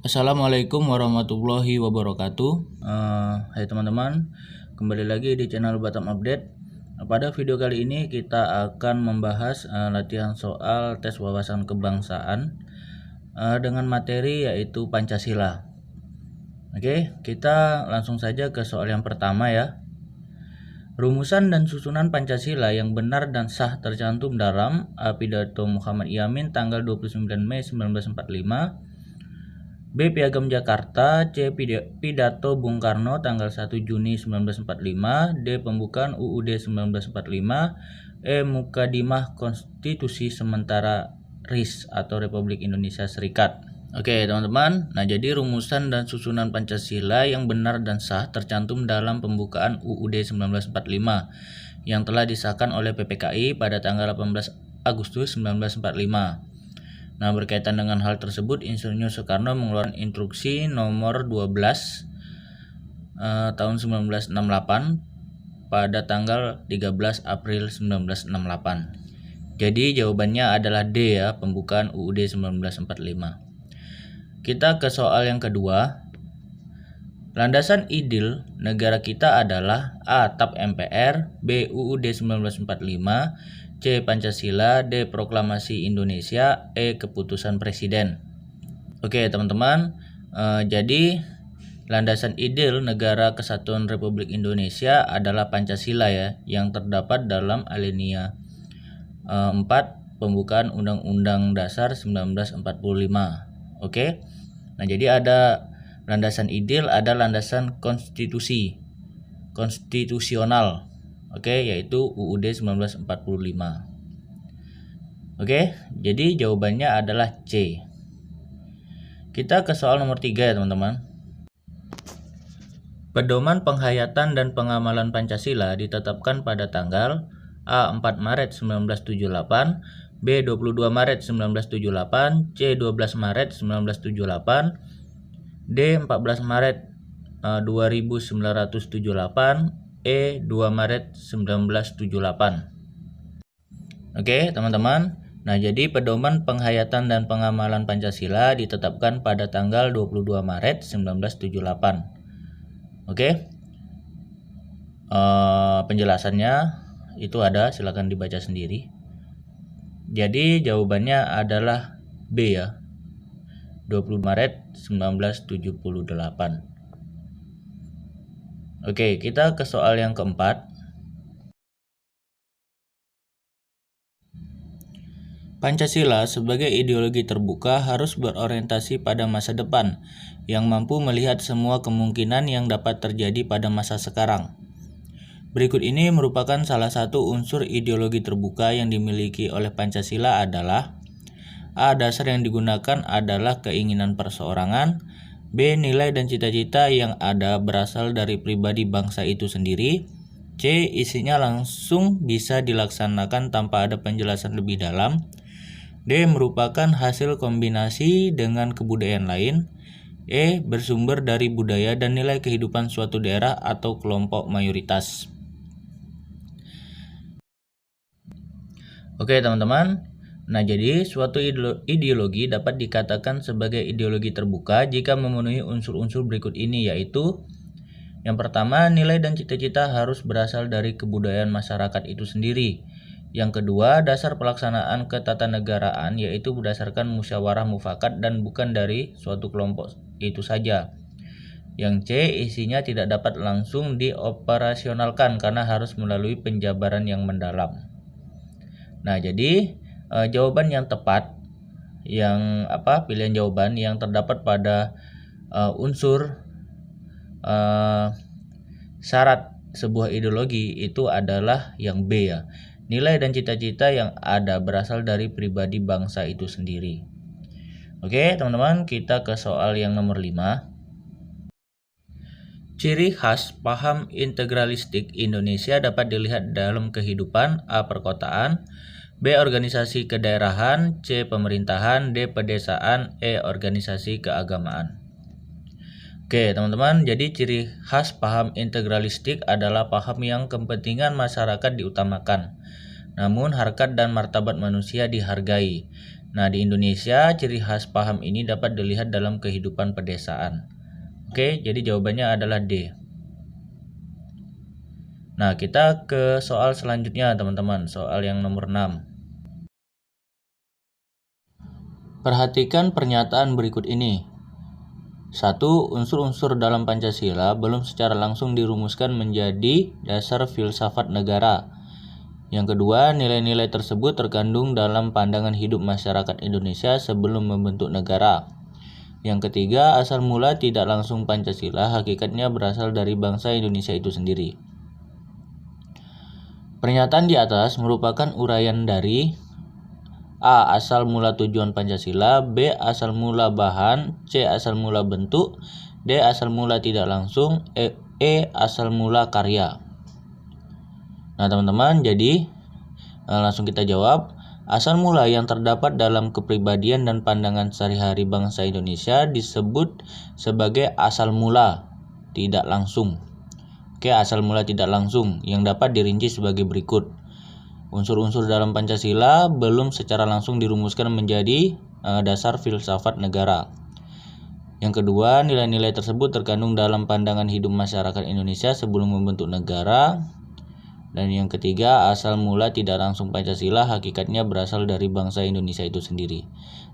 Assalamualaikum warahmatullahi wabarakatuh. Hai teman-teman, kembali lagi di channel Batam Update. Pada video kali ini kita akan membahas latihan soal tes wawasan kebangsaan dengan materi yaitu Pancasila. Oke, kita langsung saja ke soal yang pertama ya. Rumusan dan susunan Pancasila yang benar dan sah tercantum dalam Pidato Muhammad Yamin tanggal 29 Mei 1945, B. Piagam Jakarta, C. Pidato Bung Karno tanggal 1 Juni 1945, D. Pembukaan UUD 1945, E. Mukadimah Konstitusi Sementara RIS atau Republik Indonesia Serikat. Oke teman-teman, nah jadi rumusan dan susunan Pancasila yang benar dan sah tercantum dalam pembukaan UUD 1945 yang telah disahkan oleh PPKI pada tanggal 18 Agustus 1945. Nah, berkaitan dengan hal tersebut, Insinyur Soekarno mengeluarkan instruksi nomor 12 tahun 1968 pada tanggal 13 April 1968. Jadi jawabannya adalah D ya, pembukaan UUD 1945. Kita ke soal yang kedua. Landasan ideal negara kita adalah A. TAP MPR, B. UUD 1945, C. Pancasila, D. Proklamasi Indonesia, E. Keputusan Presiden. Oke teman-teman, jadi landasan ideal negara kesatuan Republik Indonesia adalah Pancasila ya, yang terdapat dalam alinea 4 pembukaan Undang-Undang Dasar 1945. Oke, nah jadi ada landasan ideal, ada landasan konstitusional. Oke, yaitu UUD 1945. Oke, jadi jawabannya adalah C. Kita ke soal nomor 3 ya teman-teman. Pedoman penghayatan dan pengamalan Pancasila ditetapkan pada tanggal A. 4 Maret 1978, B. 22 Maret 1978, C. 12 Maret 1978, D. 14 Maret 2978, E. 2 Maret 1978. Oke teman-teman, nah jadi pedoman penghayatan dan pengamalan Pancasila ditetapkan pada tanggal 22 Maret 1978. Oke, penjelasannya itu ada, silakan dibaca sendiri. Jadi jawabannya adalah B ya, 20 Maret 1978. Oke, kita ke soal yang keempat. Pancasila sebagai ideologi terbuka harus berorientasi pada masa depan yang mampu melihat semua kemungkinan yang dapat terjadi pada masa sekarang. Berikut ini merupakan salah satu unsur ideologi terbuka yang dimiliki oleh Pancasila adalah A. Dasar yang digunakan adalah keinginan perseorangan, B. Nilai dan cita-cita yang ada berasal dari pribadi bangsa itu sendiri, C. Isinya langsung bisa dilaksanakan tanpa ada penjelasan lebih dalam, D. Merupakan hasil kombinasi dengan kebudayaan lain, E. Bersumber dari budaya dan nilai kehidupan suatu daerah atau kelompok mayoritas. Oke teman-teman, nah jadi suatu ideologi dapat dikatakan sebagai ideologi terbuka jika memenuhi unsur-unsur berikut ini, yaitu yang pertama, nilai dan cita-cita harus berasal dari kebudayaan masyarakat itu sendiri. Yang kedua, dasar pelaksanaan ketatanegaraan yaitu berdasarkan musyawarah mufakat dan bukan dari suatu kelompok itu saja. Yang C, isinya tidak dapat langsung dioperasionalkan karena harus melalui penjabaran yang mendalam. Nah, jadi jawaban yang tepat, pilihan jawaban yang terdapat pada unsur syarat sebuah ideologi itu adalah yang B ya. Nilai dan cita-cita yang ada berasal dari pribadi bangsa itu sendiri. Oke teman-teman, kita ke soal yang nomor 5. Ciri khas paham integralistik Indonesia dapat dilihat dalam kehidupan A. Perkotaan, B. Organisasi kedaerahan, C. Pemerintahan, D. Pedesaan, E. Organisasi keagamaan. Oke teman-teman, jadi ciri khas paham integralistik adalah paham yang kepentingan masyarakat diutamakan, namun harkat dan martabat manusia dihargai. Nah, di Indonesia ciri khas paham ini dapat dilihat dalam kehidupan pedesaan. Oke, jadi jawabannya adalah D. Nah, kita ke soal selanjutnya teman-teman, soal yang nomor 6. Perhatikan pernyataan berikut ini. 1. Unsur-unsur dalam Pancasila belum secara langsung dirumuskan menjadi dasar filsafat negara. Yang kedua, nilai-nilai tersebut terkandung dalam pandangan hidup masyarakat Indonesia sebelum membentuk negara. Yang ketiga, asal mula tidak langsung Pancasila hakikatnya berasal dari bangsa Indonesia itu sendiri. Pernyataan di atas merupakan uraian dari A. Asal mula tujuan Pancasila, B. Asal mula bahan, C. Asal mula bentuk, D. Asal mula tidak langsung, E. Asal mula karya. Nah teman-teman, jadi langsung kita jawab. Asal mula yang terdapat dalam kepribadian dan pandangan sehari-hari bangsa Indonesia disebut sebagai asal mula tidak langsung. Oke, asal mula tidak langsung yang dapat dirinci sebagai berikut. Unsur-unsur dalam Pancasila belum secara langsung dirumuskan menjadi dasar filsafat negara. Yang kedua, nilai-nilai tersebut terkandung dalam pandangan hidup masyarakat Indonesia sebelum membentuk negara. Dan yang ketiga, asal mula tidak langsung Pancasila hakikatnya berasal dari bangsa Indonesia itu sendiri.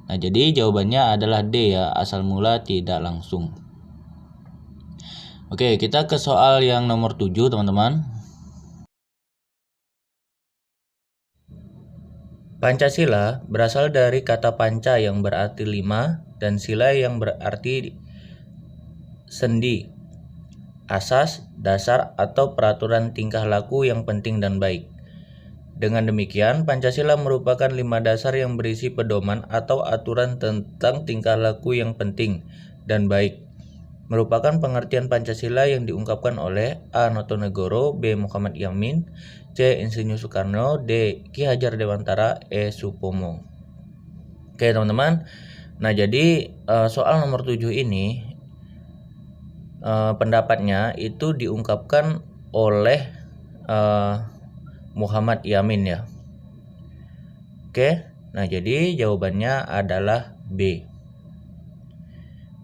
Nah, jadi jawabannya adalah D ya, asal mula tidak langsung. Oke, kita ke soal yang nomor 7, teman-teman. Pancasila berasal dari kata panca yang berarti 5 dan sila yang berarti sendi, asas, dasar, atau peraturan tingkah laku yang penting dan baik. Dengan demikian, Pancasila merupakan 5 dasar yang berisi pedoman atau aturan tentang tingkah laku yang penting dan baik. Merupakan pengertian Pancasila yang diungkapkan oleh A. Notonegoro, B. Muhammad Yamin, C. Insinyur Soekarno, D. Ki Hajar Dewantara, E. Supomo. Oke teman-teman, nah jadi soal nomor 7 ini pendapatnya itu diungkapkan oleh Muhammad Yamin ya. Oke, nah jadi jawabannya adalah B.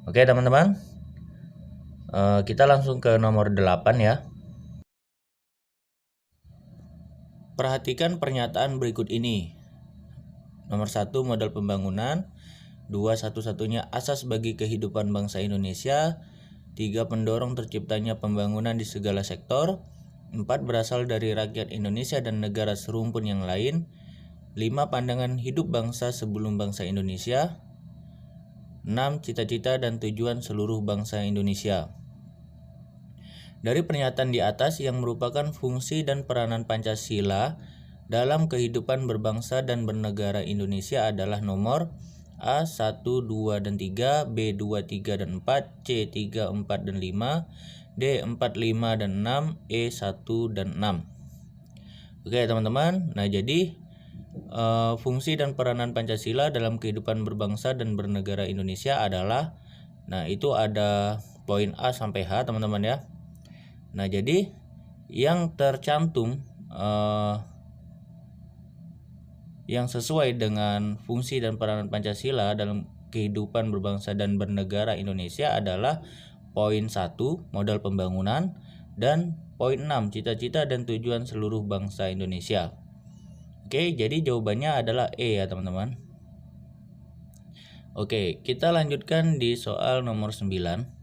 Oke teman-teman, kita langsung ke nomor 8 ya. Perhatikan pernyataan berikut ini. Nomor 1, modal pembangunan. 2, satu-satunya asas bagi kehidupan bangsa Indonesia. 3, pendorong terciptanya pembangunan di segala sektor. 4, berasal dari rakyat Indonesia dan negara serumpun yang lain. 5, pandangan hidup bangsa sebelum bangsa Indonesia. 6, cita-cita dan tujuan seluruh bangsa Indonesia. Dari pernyataan di atas yang merupakan fungsi dan peranan Pancasila dalam kehidupan berbangsa dan bernegara Indonesia adalah nomor A. 1, 2, dan 3, B. 2, 3, dan 4, C. 3, 4, dan 5, D. 4, 5, dan 6, E. 1, dan 6. Oke teman-teman, nah jadi fungsi dan peranan Pancasila dalam kehidupan berbangsa dan bernegara Indonesia adalah, nah itu ada poin A sampai H teman-teman ya. Nah jadi yang tercantum yang sesuai dengan fungsi dan peranan Pancasila dalam kehidupan berbangsa dan bernegara Indonesia adalah poin 1, modal pembangunan, dan poin 6, cita-cita dan tujuan seluruh bangsa Indonesia. Oke, jadi jawabannya adalah E ya teman-teman. Oke, kita lanjutkan di soal nomor 9.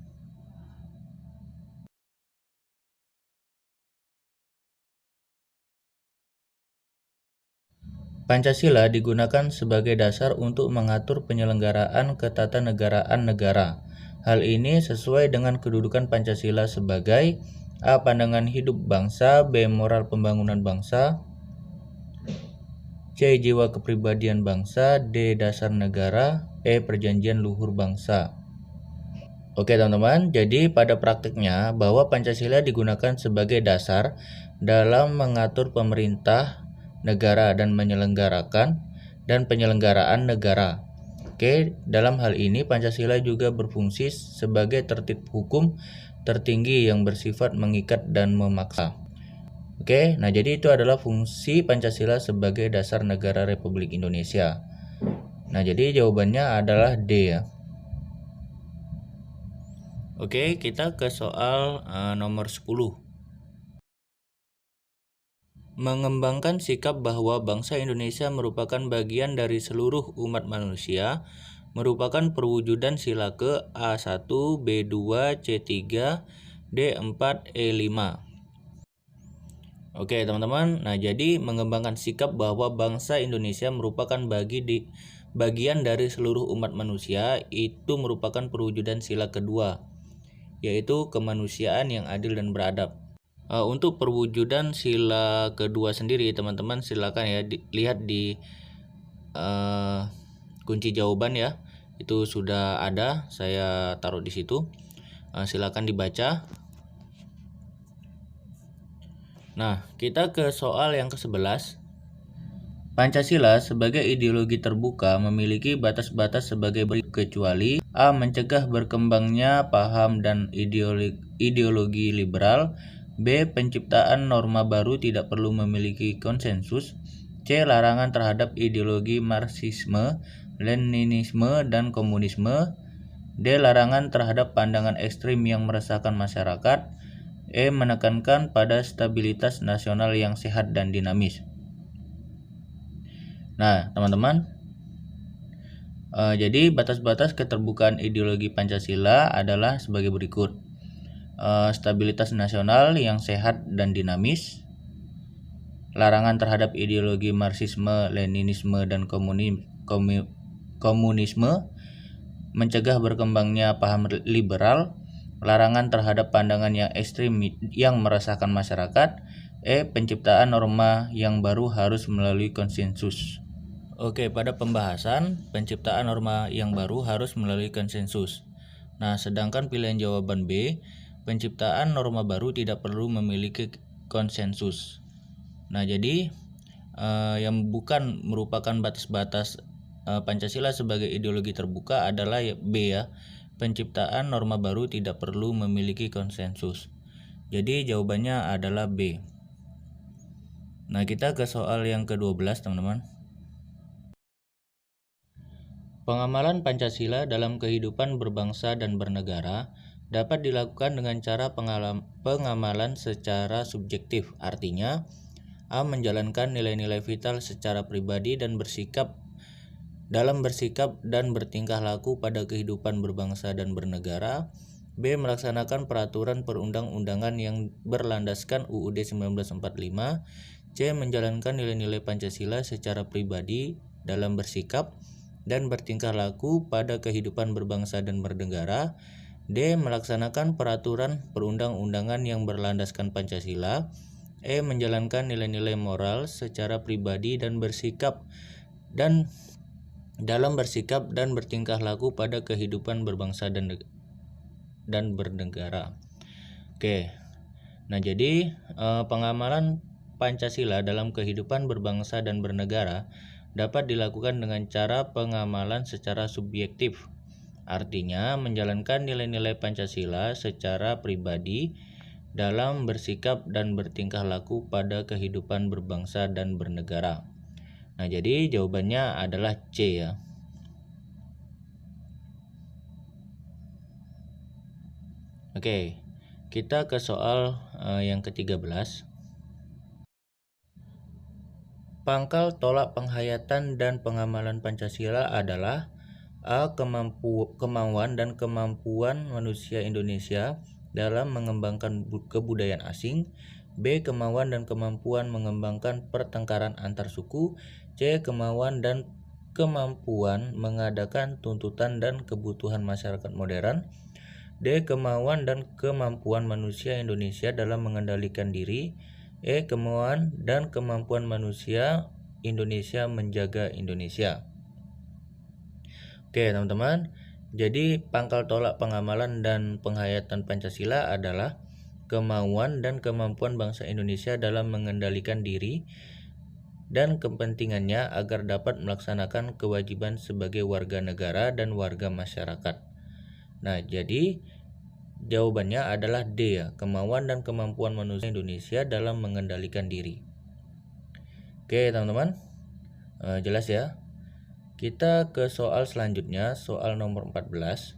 Pancasila digunakan sebagai dasar untuk mengatur penyelenggaraan ketatanegaraan negara. Hal ini sesuai dengan kedudukan Pancasila sebagai A. Pandangan hidup bangsa, B. Moral pembangunan bangsa, C. Jiwa kepribadian bangsa, D. Dasar negara, E. Perjanjian luhur bangsa. Oke teman-teman, jadi pada praktiknya bahwa Pancasila digunakan sebagai dasar dalam mengatur pemerintah negara dan penyelenggaraan negara. Oke, dalam hal ini Pancasila juga berfungsi sebagai tertib hukum tertinggi yang bersifat mengikat dan memaksa. Oke, nah jadi itu adalah fungsi Pancasila sebagai dasar negara Republik Indonesia. Nah, jadi jawabannya adalah D ya. Oke, kita ke soal nomor 10. Mengembangkan sikap bahwa bangsa Indonesia merupakan bagian dari seluruh umat manusia merupakan perwujudan sila ke A1, B2, C3, D4, E5. Oke teman-teman, nah jadi mengembangkan sikap bahwa bangsa Indonesia merupakan bagian dari seluruh umat manusia itu merupakan perwujudan sila kedua, yaitu kemanusiaan yang adil dan beradab. Untuk perwujudan sila kedua sendiri teman-teman silakan ya lihat di kunci jawaban ya, itu sudah ada, saya taruh di situ. Silakan dibaca. Nah, kita ke soal yang ke-11. Pancasila sebagai ideologi terbuka memiliki batas-batas sebagai berikut, kecuali A. Mencegah berkembangnya paham dan ideologi liberal, B. Penciptaan norma baru tidak perlu memiliki konsensus, C. Larangan terhadap ideologi Marxisme, Leninisme, dan komunisme, D. Larangan terhadap pandangan ekstrim yang meresahkan masyarakat, E. Menekankan pada stabilitas nasional yang sehat dan dinamis. Nah, teman-teman, jadi batas-batas keterbukaan ideologi Pancasila adalah sebagai berikut. Stabilitas nasional yang sehat dan dinamis, larangan terhadap ideologi Marxisme, Leninisme, dan komunisme, mencegah berkembangnya paham liberal, larangan terhadap pandangan yang ekstrim yang meresahkan masyarakat, E. Penciptaan norma yang baru harus melalui konsensus. Oke, pada pembahasan penciptaan norma yang baru harus melalui konsensus. Nah, sedangkan pilihan jawaban B, penciptaan norma baru tidak perlu memiliki konsensus. Nah, jadi yang bukan merupakan batas-batas Pancasila sebagai ideologi terbuka adalah B ya, penciptaan norma baru tidak perlu memiliki konsensus. Jadi jawabannya adalah B. Nah, kita ke soal yang ke-12 teman-teman. Pengamalan Pancasila dalam kehidupan berbangsa dan bernegara dapat dilakukan dengan cara pengamalan secara subjektif. Artinya, A. Menjalankan nilai-nilai vital secara pribadi dan bersikap dan bertingkah laku pada kehidupan berbangsa dan bernegara. B. Melaksanakan peraturan perundang-undangan yang berlandaskan UUD 1945. C. Menjalankan nilai-nilai Pancasila secara pribadi dalam bersikap dan bertingkah laku pada kehidupan berbangsa dan bernegara. D. Melaksanakan peraturan perundang-undangan yang berlandaskan Pancasila. E. Menjalankan nilai-nilai moral secara pribadi dan bersikap dan dalam bersikap dan bertingkah laku pada kehidupan berbangsa dan bernegara. Oke. Nah, jadi pengamalan Pancasila dalam kehidupan berbangsa dan bernegara dapat dilakukan dengan cara pengamalan secara subjektif. Artinya, menjalankan nilai-nilai Pancasila secara pribadi dalam bersikap dan bertingkah laku pada kehidupan berbangsa dan bernegara. Nah, jadi jawabannya adalah C ya. Oke, kita ke soal yang ke-13. Pangkal tolak penghayatan dan pengamalan Pancasila adalah A. Kemauan dan kemampuan manusia Indonesia dalam mengembangkan kebudayaan asing. B. Kemauan dan kemampuan mengembangkan pertengkaran antar suku. C. Kemauan dan kemampuan mengadakan tuntutan dan kebutuhan masyarakat modern. D. Kemauan dan kemampuan manusia Indonesia dalam mengendalikan diri. E. Kemauan dan kemampuan manusia Indonesia menjaga Indonesia. Oke teman-teman, jadi pangkal tolak pengamalan dan penghayatan Pancasila adalah kemauan dan kemampuan bangsa Indonesia dalam mengendalikan diri dan kepentingannya agar dapat melaksanakan kewajiban sebagai warga negara dan warga masyarakat. Nah, jadi jawabannya adalah D ya, kemauan dan kemampuan manusia Indonesia dalam mengendalikan diri. Oke teman-teman, jelas ya. Kita ke soal selanjutnya, soal nomor 14.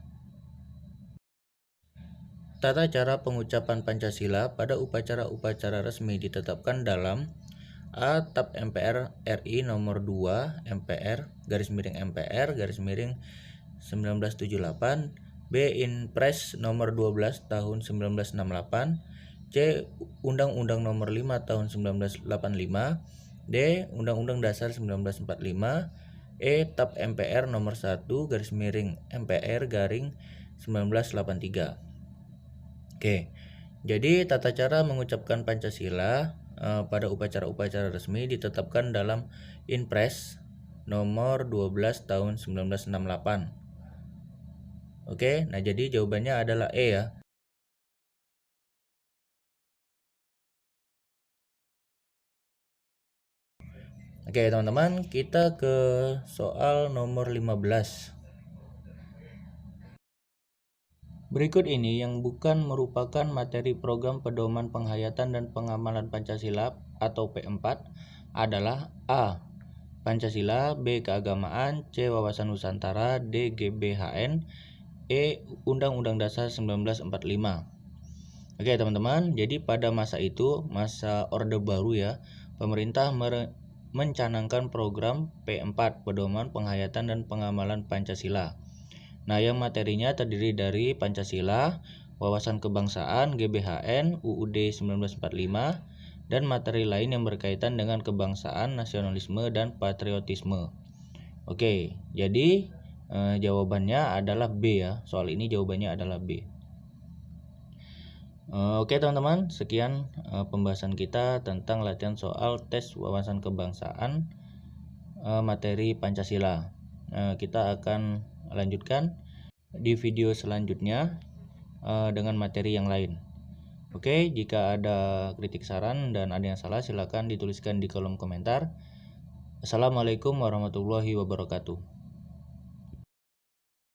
Tata cara pengucapan Pancasila pada upacara-upacara resmi ditetapkan dalam A. Tap MPR RI nomor 2 MPR garis miring 1978, B. Inpres nomor 12 tahun 1968, C. Undang-Undang nomor 5 tahun 1985, D. Undang-Undang Dasar 1945, E. Tap MPR nomor 1 garis miring MPR garing 1983. Oke, jadi tata cara mengucapkan Pancasila pada upacara-upacara resmi ditetapkan dalam Inpres nomor 12 tahun 1968. Oke, nah jadi jawabannya adalah E ya. Oke teman-teman, kita ke soal nomor 15. Berikut ini yang bukan merupakan materi program pedoman penghayatan dan pengamalan Pancasila atau P4 adalah A. Pancasila, B. Keagamaan, C. Wawasan Nusantara, D. GBHN, E. Undang-Undang Dasar 1945. Oke teman-teman, jadi pada masa itu, masa Orde Baru ya, pemerintah mencanangkan program P4 Pedoman Penghayatan dan Pengamalan Pancasila. Nah, yang materinya terdiri dari Pancasila, Wawasan Kebangsaan, GBHN, UUD 1945, dan materi lain yang berkaitan dengan kebangsaan, nasionalisme, dan patriotisme. Oke, jadi jawabannya adalah B ya. Soal ini jawabannya adalah B. Oke teman-teman, sekian pembahasan kita tentang latihan soal tes wawasan kebangsaan materi Pancasila. Kita akan lanjutkan di video selanjutnya dengan materi yang lain. Oke, jika ada kritik saran dan ada yang salah silakan dituliskan di kolom komentar. Assalamualaikum warahmatullahi wabarakatuh.